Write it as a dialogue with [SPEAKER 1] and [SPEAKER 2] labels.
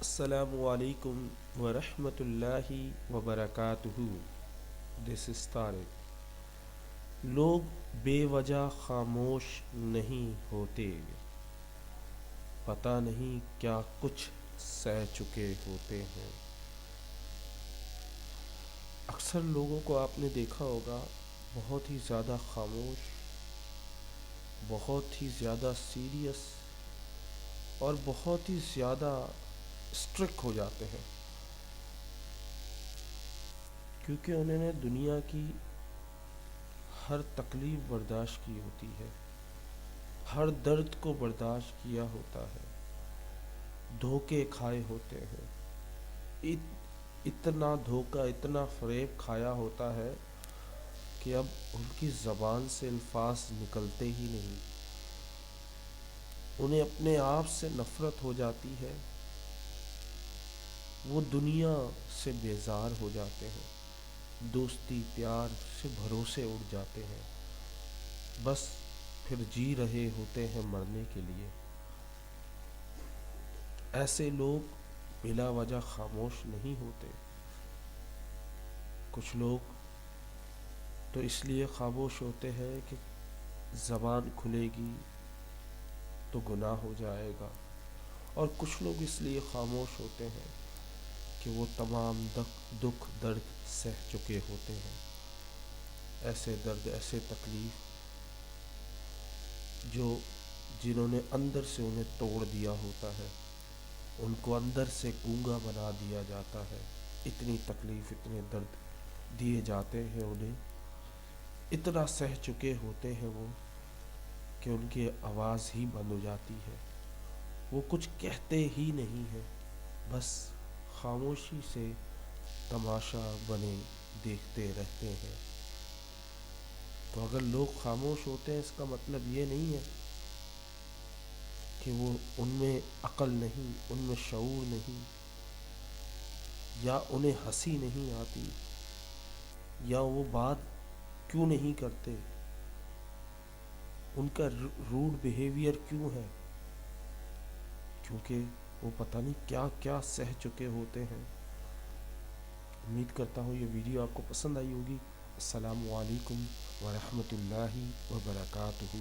[SPEAKER 1] السلام علیکم ورحمۃ اللہ وبرکاتہ۔ دس از طارق۔ لوگ بے وجہ خاموش نہیں ہوتے، پتہ نہیں کیا کچھ سہ چکے ہوتے ہیں۔ اکثر لوگوں کو آپ نے دیکھا ہوگا بہت ہی زیادہ خاموش، بہت ہی زیادہ سیریس اور بہت ہی زیادہ اسٹرک ہو جاتے ہیں، کیونکہ انہوں نے دنیا کی ہر تکلیف برداشت کی ہوتی ہے، ہر درد کو برداشت کیا ہوتا ہے، دھوکے کھائے ہوتے ہیں، اتنا دھوکہ، اتنا فریب کھایا ہوتا ہے کہ اب ان کی زبان سے الفاظ نکلتے ہی نہیں۔ انہیں اپنے آپ سے نفرت ہو جاتی ہے، وہ دنیا سے بیزار ہو جاتے ہیں، دوستی پیار سے بھروسے اڑ جاتے ہیں، بس پھر جی رہے ہوتے ہیں مرنے کے لیے۔ ایسے لوگ بلا وجہ خاموش نہیں ہوتے۔ کچھ لوگ تو اس لیے خاموش ہوتے ہیں کہ زبان کھلے گی تو گناہ ہو جائے گا، اور کچھ لوگ اس لیے خاموش ہوتے ہیں کہ وہ تمام دکھ درد سہ چکے ہوتے ہیں۔ ایسے درد، ایسے تکلیف جنہوں نے اندر سے انہیں توڑ دیا ہوتا ہے، ان کو اندر سے گونگا بنا دیا جاتا ہے۔ اتنی تکلیف، اتنے درد دیے جاتے ہیں انہیں، اتنا سہ چکے ہوتے ہیں وہ کہ ان کی آواز ہی بند ہو جاتی ہے، وہ کچھ کہتے ہی نہیں ہیں، بس خاموشی سے تماشا بنے دیکھتے رہتے ہیں۔ تو اگر لوگ خاموش ہوتے ہیں، اس کا مطلب یہ نہیں ہے کہ وہ ان میں عقل نہیں، ان میں شعور نہیں، یا انہیں ہنسی نہیں آتی، یا وہ بات کیوں نہیں کرتے، ان کا روڈ بیہیویئر کیوں ہے، کیونکہ وہ پتہ نہیں کیا کیا سہ چکے ہوتے ہیں۔ امید کرتا ہوں یہ ویڈیو آپ کو پسند آئی ہوگی۔ السلام علیکم ورحمۃ اللہ وبرکاتہ۔